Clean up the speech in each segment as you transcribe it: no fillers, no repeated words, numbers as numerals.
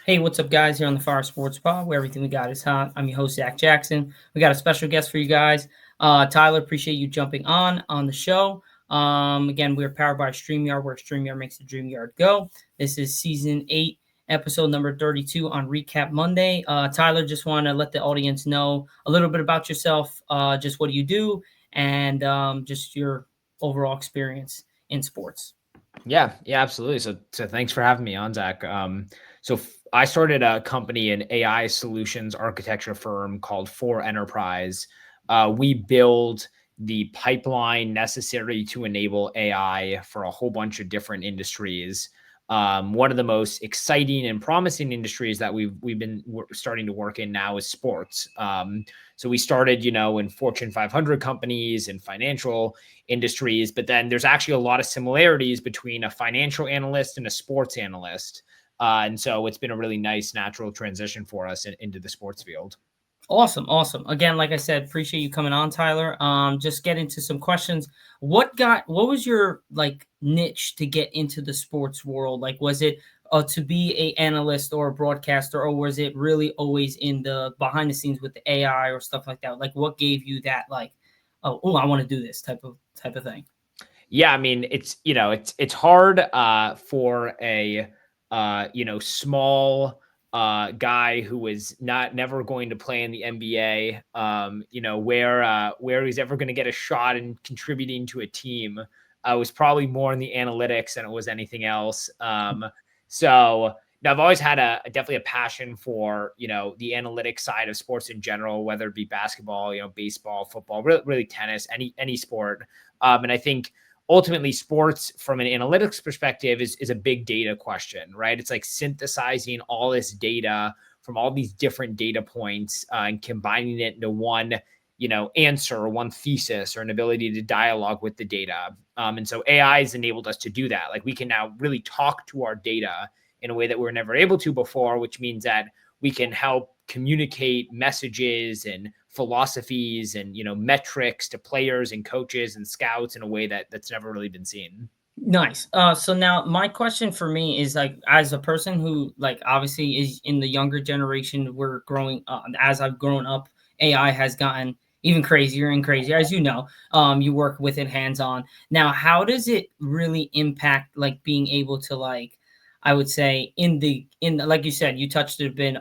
Hey, what's up, guys? Here on the Fire Sports Pod, where everything we got is hot. I'm your host, Zach Jackson. We got a special guest for you guys. Tyler, appreciate you jumping on the show. Again, we're powered by StreamYard, where StreamYard makes the dream yard go. This is season 8, episode number 32 on Recap Monday. Tyler, just want to let the audience know a little bit about yourself, just what do you do, and just your overall experience in sports. Yeah, absolutely. So thanks for having me on, Zach. I started a company, an AI solutions architecture firm called For Enterprise. We build the pipeline necessary to enable AI for a whole bunch of different industries. One of the most exciting and promising industries that we've been starting to work in now is sports. So we started, in Fortune 500 companies and financial industries, but then there's actually a lot of similarities between a financial analyst and a sports analyst. And so it's been a really nice natural transition for us into the sports field. Awesome. Again, like I said, appreciate you coming on, Tyler. Just get into some questions. What was your like niche to get into the sports world? Like, was it to be a analyst or a broadcaster, or was it really always in the behind the scenes with the AI or stuff like that? Like, what gave you that like, oh, I want to do this type of thing? Yeah, I mean, it's hard for a small guy who was never going to play in the NBA, where he's ever going to get a shot in contributing to a team. Was probably more in the analytics than it was anything else. So now I've always had definitely a passion for, the analytics side of sports in general, whether it be basketball, baseball, football, really tennis, any sport. And I think ultimately sports from an analytics perspective is a big data question, right? It's like synthesizing all this data from all these different data points and combining it into one, answer or one thesis or an ability to dialogue with the data. And so AI has enabled us to do that. Like we can now really talk to our data in a way that we were never able to before, which means that we can help communicate messages and philosophies and metrics to players and coaches and scouts in a way that's never really been seen. Nice. So now my question for me is like, as a person who like obviously is in the younger generation, we're growing as I've grown up, AI has gotten even crazier and crazier, as you know. You work with it hands on. Now, how does it really impact like being able to like, I would say like you said, you touched a bit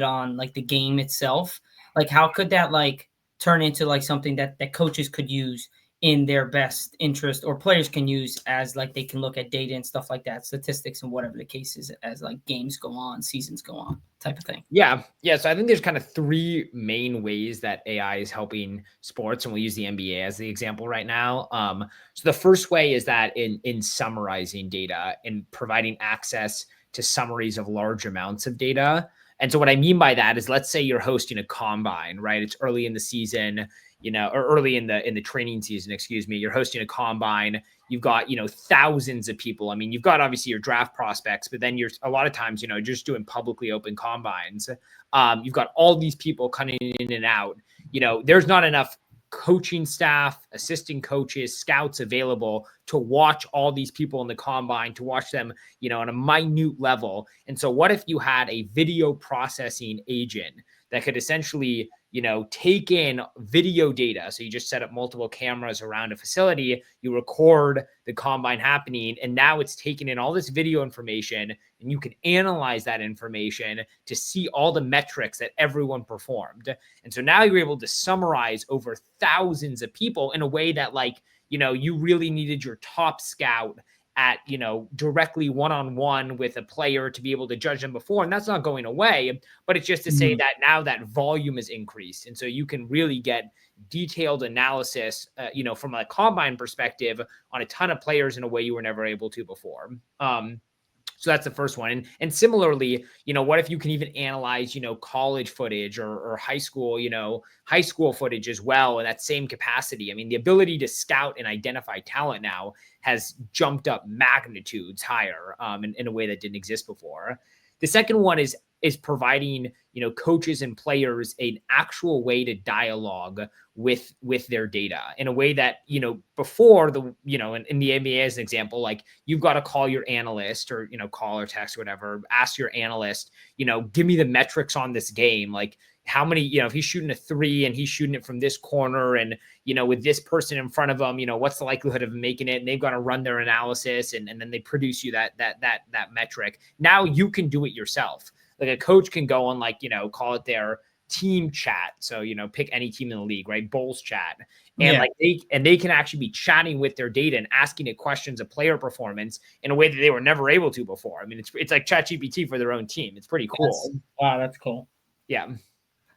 on like the game itself. Like, how could that like turn into like something that coaches could use in their best interest, or players can use as like they can look at data and stuff like that, statistics and whatever the case is, as like games go on, seasons go on, type of thing. Yeah. So I think there's kind of three main ways that AI is helping sports, and we'll use the NBA as the example right now. So the first way is that in summarizing data and providing access to summaries of large amounts of data. And so what I mean by that is, let's say you're hosting a combine, right? It's early in the season, or early in the training season, excuse me. You're hosting a combine. You've got, thousands of people. I mean, you've got obviously your draft prospects, but then you're a lot of times, just doing publicly open combines. You've got all these people coming in and out. There's not enough coaching staff, assistant coaches, scouts available to watch all these people in the combine, to watch them, on a minute level. And so what if you had a video processing agent that could essentially, take in video data? So you just set up multiple cameras around a facility, you record the combine happening, and now it's taking in all this video information, and you can analyze that information to see all the metrics that everyone performed. And so now you're able to summarize over thousands of people in a way that, like, you really needed your top scout at, directly one-on-one with a player to be able to judge them before. And that's not going away, but it's just to say that now that volume is increased. And so you can really get detailed analysis, from a combine perspective on a ton of players in a way you were never able to before. So that's the first one. And similarly, what if you can even analyze, college footage or high school footage as well in that same capacity? I mean, the ability to scout and identify talent now has jumped up magnitudes higher in a way that didn't exist before. The second one is is providing, coaches and players an actual way to dialogue with their data in a way that, before in the NBA as an example, like you've got to call your analyst or, call or text or whatever, ask your analyst, give me the metrics on this game. Like how many, if he's shooting a 3 and he's shooting it from this corner and, with this person in front of them, what's the likelihood of making it? And they've got to run their analysis and then they produce you that metric. Now you can do it yourself. Like a coach can go on call it their team chat. So, pick any team in the league, right? Bulls chat. And they can actually be chatting with their data and asking it questions of player performance in a way that they were never able to before. I mean, it's like ChatGPT for their own team. It's pretty cool. Yes. Wow, that's cool. Yeah.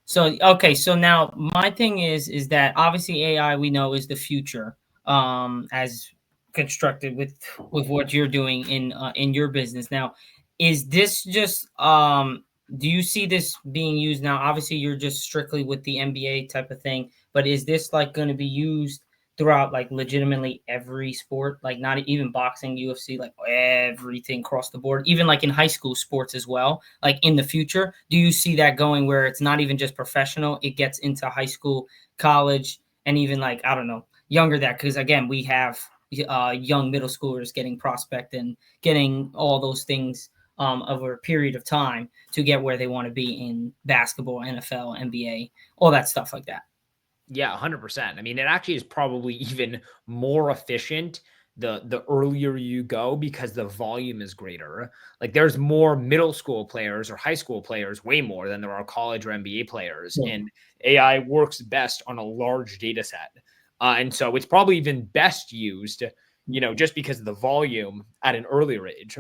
So, okay. So now my thing is that obviously AI we know is the future, as constructed with what you're doing in your business. Now, is this just, do you see this being used now? Obviously you're just strictly with the NBA type of thing, but is this like going to be used throughout like legitimately every sport, like not even boxing, UFC, like everything across the board, even like in high school sports as well? Like in the future, do you see that going where it's not even just professional, it gets into high school, college, and even like, I don't know, younger that? Because again, we have young middle schoolers getting prospect and getting all those things over a period of time to get where they want to be in basketball, NFL, NBA, all that stuff like that. Yeah, 100%. I mean, it actually is probably even more efficient the earlier you go because the volume is greater. Like there's more middle school players or high school players, way more than there are college or NBA players. Yeah. And AI works best on a large data set. And so it's probably even best used, just because of the volume at an earlier age.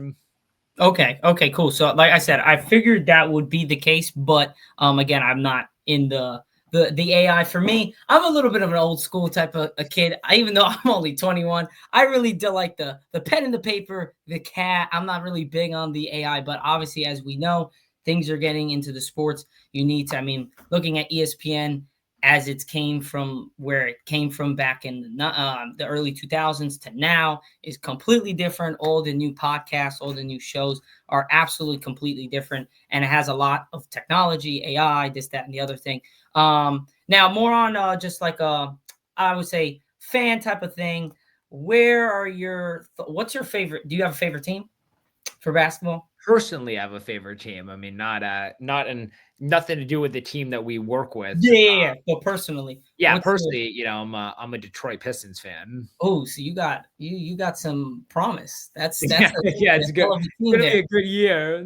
Okay, cool. So like I said, I figured that would be the case, but again, I'm not in the AI. For me, I'm a little bit of an old school type of a kid. Even though I'm only 21, I really do like the pen and the paper, the cat. I'm not really big on the AI, but obviously, as we know, things are getting into the sports. You need to, I mean, looking at ESPN as it came from where it came from back in the early 2000s to now is completely different. All the new podcasts, all the new shows are absolutely completely different. And it has a lot of technology, AI, this, that, and the other thing. Now more on just like I would say fan type of thing. Where are what's your favorite? Do you have a favorite team for basketball? Personally, I have a favorite team. I mean, nothing to do with the team that we work with. Yeah. But personally, personally, I'm a Detroit Pistons fan. Oh, so you got some promise. That's it's good. It's gonna be a good year.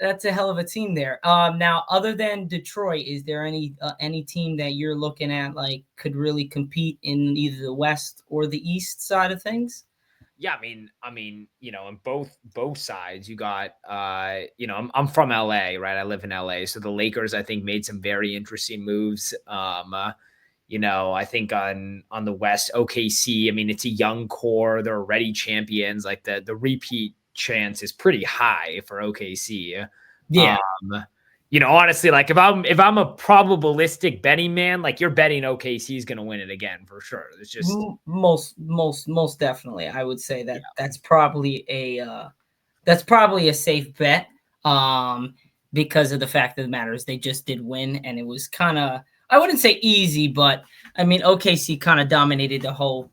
That's a hell of a team there. Now, other than Detroit, is there any team that you're looking at like could really compete in either the West or the East side of things? Yeah, I mean, on both sides, you got, I'm from LA, right? I live in LA, so the Lakers, I think, made some very interesting moves. I think on the West, OKC, I mean, it's a young core; they're already champions. Like the repeat chance is pretty high for OKC. Yeah. Honestly, like if I'm a probabilistic betting man, like you're betting OKC is going to win it again for sure. It's just most definitely. I would say that that's probably a safe bet. Because of the fact of the matter is they just did win, and it was kind of, I wouldn't say easy, but I mean OKC kind of dominated the whole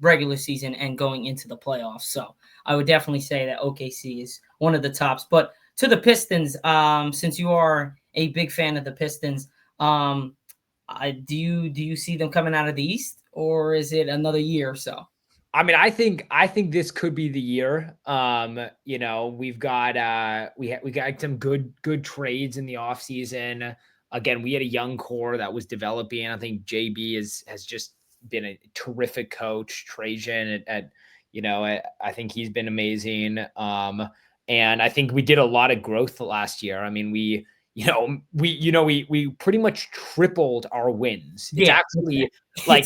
regular season and going into the playoffs. So I would definitely say that OKC is one of the tops. But to the Pistons, since you are a big fan of the Pistons, do you see them coming out of the East, or is it another year or so? I mean, I think this could be the year. We've got we got some good trades in the offseason. Again, we had a young core that was developing. I think JB has just been a terrific coach. Trajan I think he's been amazing. And I think we did a lot of growth last year. I mean, we pretty much tripled our wins. It's actually like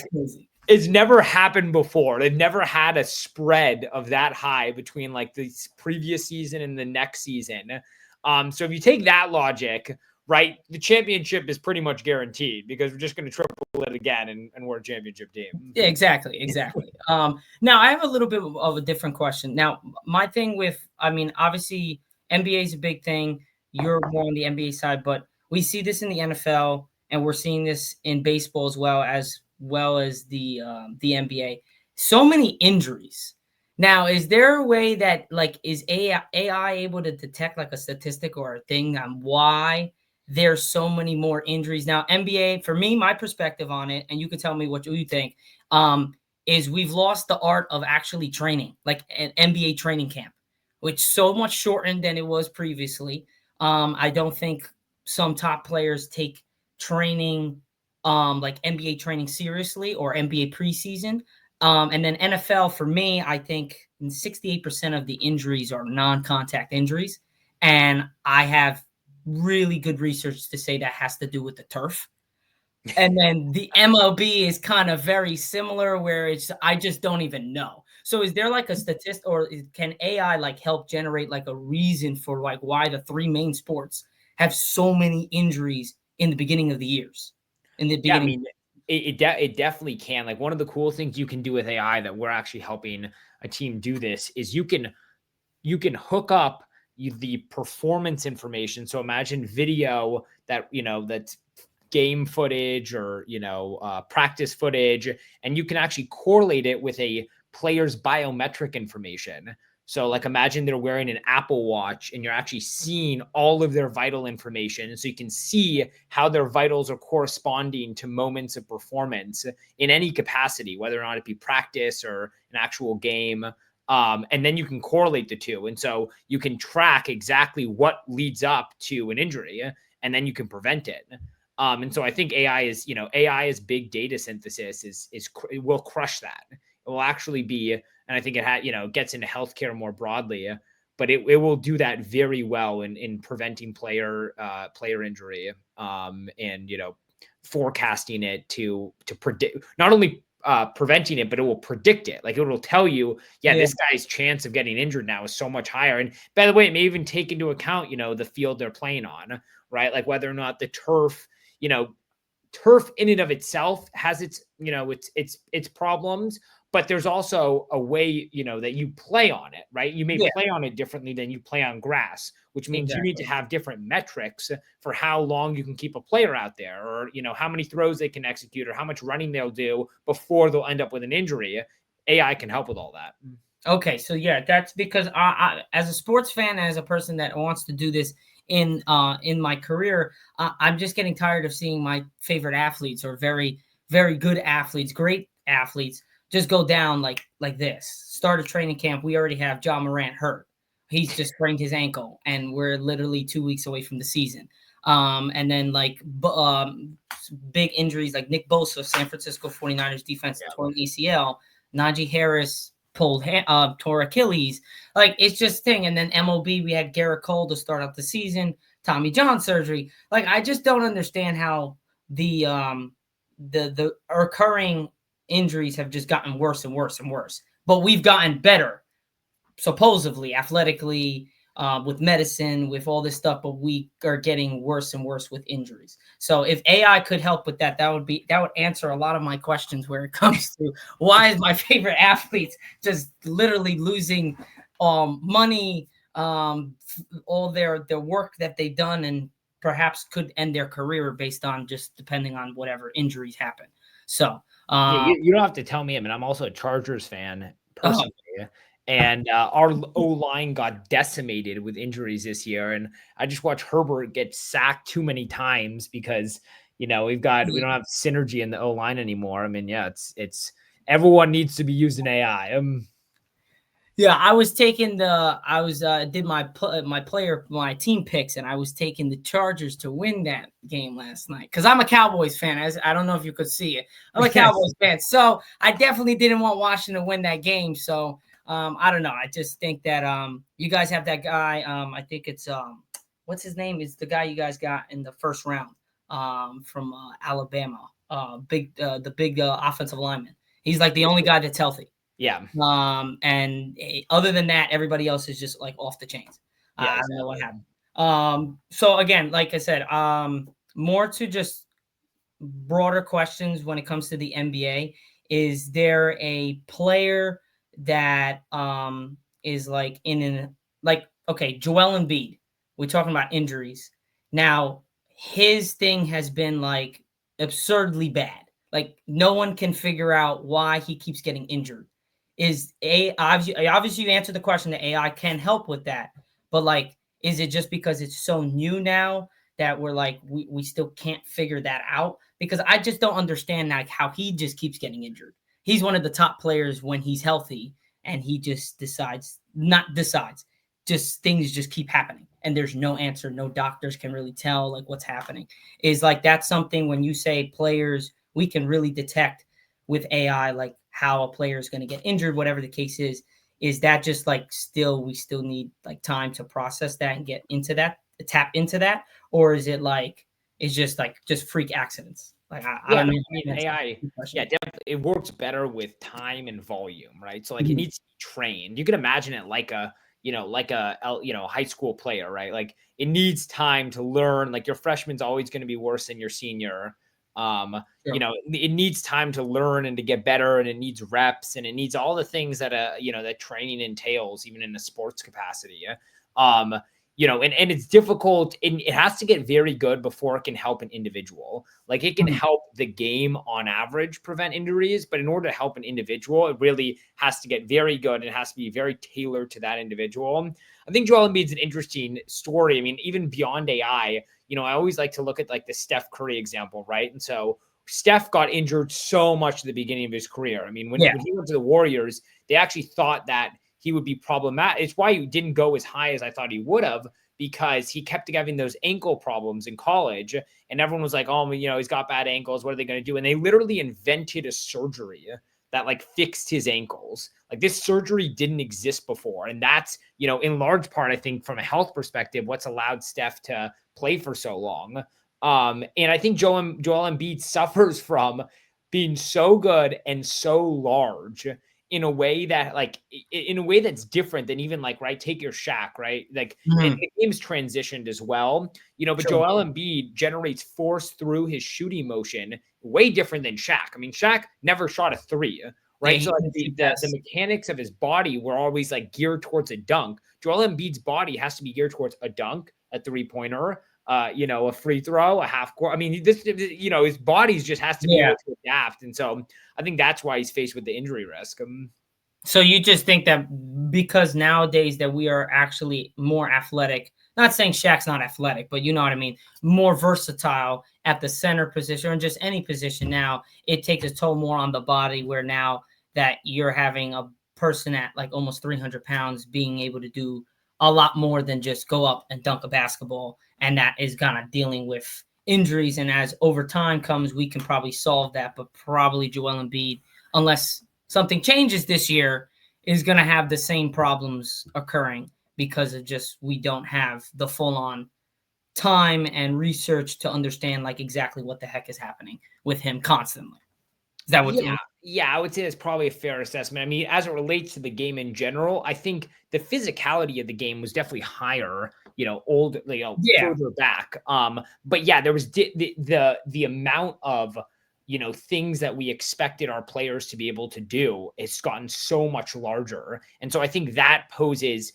it's never happened before. They've never had a spread of that high between like the previous season and the next season. So if you take that logic, right, the championship is pretty much guaranteed because we're just going to triple it again and we're a championship team. Yeah, exactly. Now I have a little bit of a different question. Now, my thing with, I mean, obviously NBA is a big thing. you're more on the NBA side, but we see this in the NFL, and we're seeing this in baseball as well as the NBA. So many injuries. Now, is there a way that like is AI able to detect like a statistic or a thing on why there's so many more injuries now? NBA, for me, my perspective on it, and you can tell me what you think. Is we've lost the art of actually training, like an NBA training camp, which so much shortened than it was previously. I don't think some top players take training, like NBA training seriously or NBA preseason. And then NFL, for me, I think 68% of the injuries are non-contact injuries. And I have really good research to say that has to do with the turf. And then the MLB is kind of very similar where I just don't even know. So is there like a statistic or can AI like help generate like a reason for like why the three main sports have so many injuries in the beginning of the years? In the Yeah, I beginning. mean, it definitely can. Like one of the cool things you can do with AI that we're actually helping a team do this is you can hook up the performance information. So imagine video that that's game footage or practice footage, and you can actually correlate it with a player's biometric information. So like imagine they're wearing an Apple Watch and you're actually seeing all of their vital information. So you can see how their vitals are corresponding to moments of performance in any capacity, whether or not it be practice or an actual game. And then you can correlate the two. And so you can track exactly what leads up to an injury and then you can prevent it. And so I think AI is big data synthesis it will crush that. It will actually be, and I think gets into healthcare more broadly, but it will do that very well in preventing player injury, and forecasting it to predict not only preventing it, but it will predict it. Like it will tell you, yeah, Yeah. this guy's chance of getting injured now is so much higher. And by the way, it may even take into account, the field they're playing on, right? Like whether or not the turf, you know, turf in and of itself has its problems, but there's also a way that you play on it, right? You may Yeah. play on it differently than you play on grass, which means you need to Exactly. have different metrics for how long you can keep a player out there, or how many throws they can execute, or how much running they'll do before they'll end up with an injury. AI can help with all that. Okay, so yeah, that's because as a sports fan, as a person that wants to do this in my career, I'm just getting tired of seeing my favorite athletes or very very good athletes, great athletes, just go down like this. Start a training camp. We already have John Morant hurt. He's just sprained his ankle, and we're literally 2 weeks away from the season. And then big injuries like Nick Bosa, San Francisco 49ers defense, torn ACL. Najee Harris tore Achilles. Like it's just thing. And then MLB, we had Garrett Cole to start out the season, Tommy John surgery. Like I just don't understand how the recurring injuries have just gotten worse and worse and worse. But we've gotten better, supposedly athletically, with medicine, with all this stuff, but we are getting worse and worse with injuries. So if AI could help with that, that would answer a lot of my questions where it comes to why is my favorite athletes just literally losing money, all their work that they've done, and perhaps could end their career based on just depending on whatever injuries happen. So Yeah, you don't have to tell me. I mean, I'm also a Chargers fan oh, personally, and our O line got decimated with injuries this year. And I just watched Herbert get sacked too many times because we don't have synergy in the O line anymore. I mean, yeah, it's everyone needs to be using AI. yeah, I was taking did my team picks, and I was taking the Chargers to win that game last night because I'm a Cowboys fan. As I don't know if you could see it, I'm a Cowboys fan, so I definitely didn't want Washington to win that game. So I don't know. I just think that you guys have that guy. I think it's what's his name? Is the guy you guys got in the first round from Alabama? The big offensive lineman. He's like the only guy that's healthy. Yeah, And other than that, everybody else is just like off the chains. yeah, I don't know what exactly. happened. So again, like I said, more to just broader questions when it comes to the NBA. Is there a player that is like in an like okay, Joel Embiid we're talking about injuries. Now, his thing has been like absurdly bad. Like no one can figure out why he keeps getting injured. Is a obviously you answered the question that AI can help with that, but like, is it just because it's so new now that we're like we still can't figure that out? Because I just don't understand like how he just keeps getting injured. He's one of the top players when he's healthy, and he just decides, just things just keep happening, and there's no answer. No doctors can really tell like what's happening. Is like that's something when you say players, we can really detect with AI like how a player is going to get injured, whatever the case is. Is that just like we still need like time to process that and get into that, tap into that, or is it like it's just freak accidents? Like I Yeah, don't know. I mean, AI, yeah, definitely, it works better with time and volume, right? So like it Mhm. needs to be trained. You can imagine it like a, high school player, right? Like it needs time to learn. Like your freshman's always going to be worse than your senior. Sure. It needs time to learn and to get better, and it needs reps, and it needs all the things that that training entails, even in a sports capacity. Um, and it's difficult, and it has to get very good before it can help an individual. Like it can Mhm. help the game on average prevent injuries, but in order to help an individual, it really has to get very good and it has to be very tailored to that individual. I think Joel Embiid's an interesting story. I mean, even beyond AI, I always like to look at like the Steph Curry example, right? And so Steph got injured so much at the beginning of his career. I mean, when Yeah. he went to the Warriors, they actually thought that he would be problematic. It's why he didn't go as high as I thought he would have, because he kept having those ankle problems in college. And everyone was like, oh, he's got bad ankles. What are they going to do? And they literally invented a surgery that like fixed his ankles. Like this surgery didn't exist before. And that's, in large part, I think from a health perspective, what's allowed Steph to play for so long. And I think Joel Embiid suffers from being so good and so large in a way that in a way that's different than even like, right, take your Shaq, right? Like, and Mhm. the game's transitioned as well, but Sure. Joel Embiid generates force through his shooting motion way different than Shaq. I mean, Shaq never shot a three, Yeah, right? So he like can see the past. mechanics of his body were always like geared towards a dunk. Joel Embiid's body has to be geared towards a dunk, a 3-pointer, a free throw, a half court. I mean, his body just has to be Yeah. able to adapt. And so I think that's why he's faced with the injury risk. So you just think that because nowadays that we are actually more athletic, not saying Shaq's not athletic, but you know what I mean, more versatile at the center position or just any position now, it takes a toll more on the body where now that you're having a person at like almost 300 pounds being able to do a lot more than just go up and dunk a basketball. And that is kind of dealing with injuries. And as over time comes, we can probably solve that, but probably Joel Embiid, unless something changes this year, is going to have the same problems occurring because of just we don't have the full on time and research to understand like exactly what the heck is happening with him constantly. Is that what's Yeah, yeah, I would say that's probably a fair assessment. I mean, as it relates to the game in general, I think the physicality of the game was definitely higher, yeah, further back. But yeah, there was the amount of things that we expected our players to be able to do. It's gotten so much larger, and so I think that poses.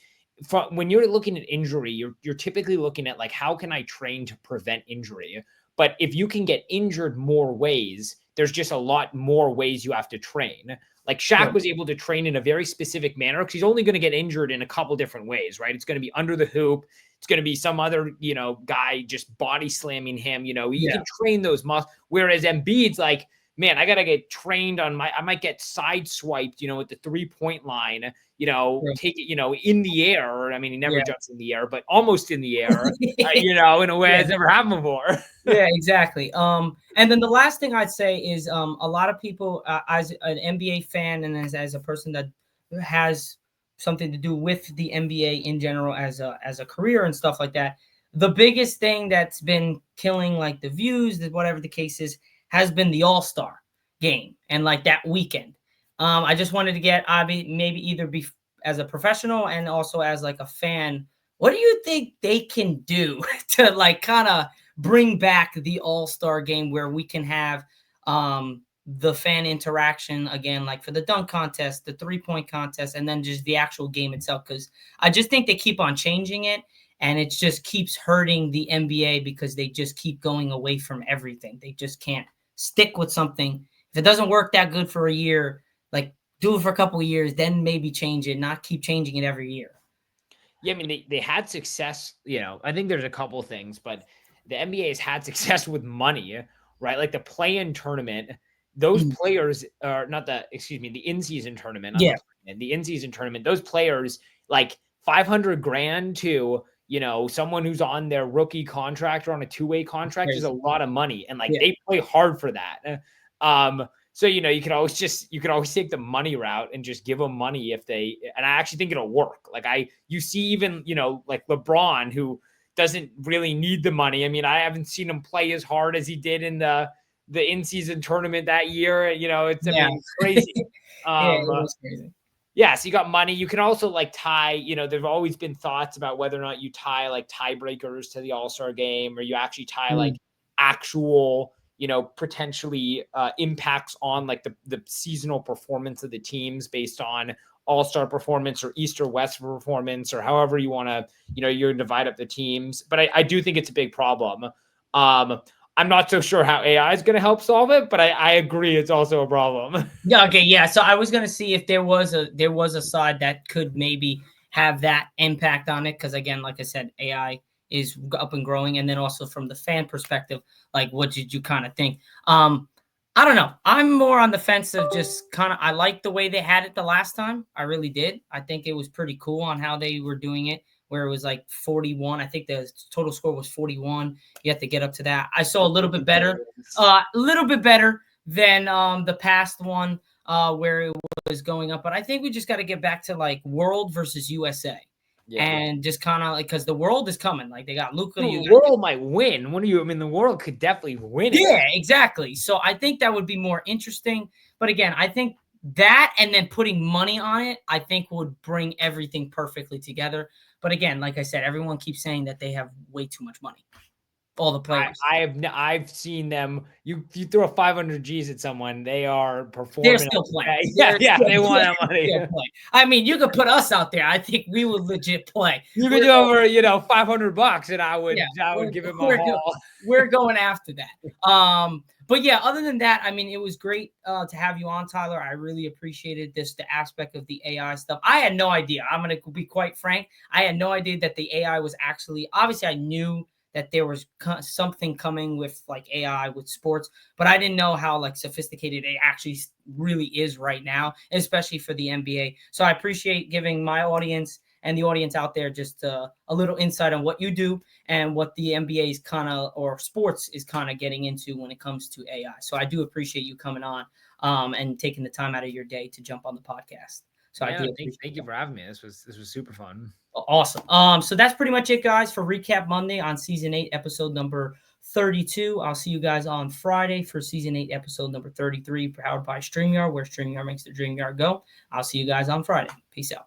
When you're looking at injury, you're typically looking at like, how can I train to prevent injury? But if you can get injured more ways, there's just a lot more ways you have to train. Like Shaq sure. was able to train in a very specific manner because he's only going to get injured in a couple different ways, right? It's going to be under the hoop. It's going to be some other, guy just body slamming him. He Yeah, can train those muscles. Whereas Embiid's like, man, I got to get trained on I might get side swiped, at the 3-point line, sure. take it, in the air. I mean, he never Yeah. jumps in the air, but almost in the air, in a way Yeah. that's never happened before. Yeah, exactly. And then the last thing I'd say is, a lot of people, as an NBA fan and as a person that has something to do with the NBA in general as a career and stuff like that, the biggest thing that's been killing like the views, whatever the case is, has been the All Star game and like that weekend. I just wanted to get maybe either be as a professional and also as like a fan. What do you think they can do to like kind of bring back the all-star game where we can have the fan interaction again, like for the dunk contest, the 3-point contest, and then just the actual game itself? Because I just think they keep on changing it, And it just keeps hurting the NBA because they just keep going away from everything. They just can't stick with something. If it doesn't work that good for a year, like do it for a couple of years, then maybe change it, not keep changing it every year. Yeah, I mean, they had success, I think there's a couple things, but the NBA has had success with money, right? Like the play-in tournament, those players are not the in-season tournament, not Yeah. the in-season tournament, those players, like 500 grand to, someone who's on their rookie contract or on a two-way contract is a lot of money. And like they play hard for that. So, you could always take the money route and just give them money and I actually think it'll work. Like you see even, like LeBron, who doesn't really need the money. I mean, I haven't seen him play as hard as he did in the in-season tournament that year. It's, I mean, crazy. It was crazy. Yeah, so you got money. You can also like tie, there've always been thoughts about whether or not you tie like tiebreakers to the All-Star game, or you actually tie like actual, potentially impacts on like the seasonal performance of the teams based on All-Star performance or East or West performance, or however you want to, you're divide up the teams. But I do think it's a big problem. I'm not so sure how AI is going to help solve it, but I agree it's also a problem. Yeah. Okay. Yeah. So I was gonna see if there was a side that could maybe have that impact on it, because again, like I said, AI is up and growing, and then also from the fan perspective, like what did you kind of think? I don't know. I'm more on the fence of just kind of, I like the way they had it the last time. I really did. I think it was pretty cool on how they were doing it, where it was like 41. I think the total score was 41. You have to get up to that. I saw a little bit better than the past one where it was going up. But I think we just got to get back to like World versus USA. Yeah. And just kind of like, because the World is coming. Like they got Luka. The World might win. What do you? I mean, the World could definitely win it. Yeah, exactly. So I think that would be more interesting. But again, I think that and then putting money on it, I think would bring everything perfectly together. But again, like I said, everyone keeps saying that they have way too much money. All the players. I've seen them. You throw 500 G's at someone, they are performing. They're still playing. They want that money. I mean, you could put us out there. I think we would legit play. You could do over, $500, and I would give him a haul. We're going after that. But yeah, other than that, I mean, it was great to have you on, Tyler. I really appreciated the aspect of the AI stuff. I had no idea. I'm going to be quite frank. I had no idea that the AI was actually, obviously I knew that there was something coming with like AI with sports, but I didn't know how like sophisticated it actually really is right now, especially for the NBA. So I appreciate giving my audience and the audience out there just a little insight on what you do and what the NBA is kind of, or sports is kind of getting into when it comes to AI. So I do appreciate you coming on and taking the time out of your day to jump on the podcast. So yeah, thank you for having me. This was super fun. Awesome. So that's pretty much it, guys, for Recap Monday on season 8, episode number 32. I'll see you guys on Friday for season 8, episode number 33, powered by StreamYard, where StreamYard makes the dream yard go. I'll see you guys on Friday. Peace out.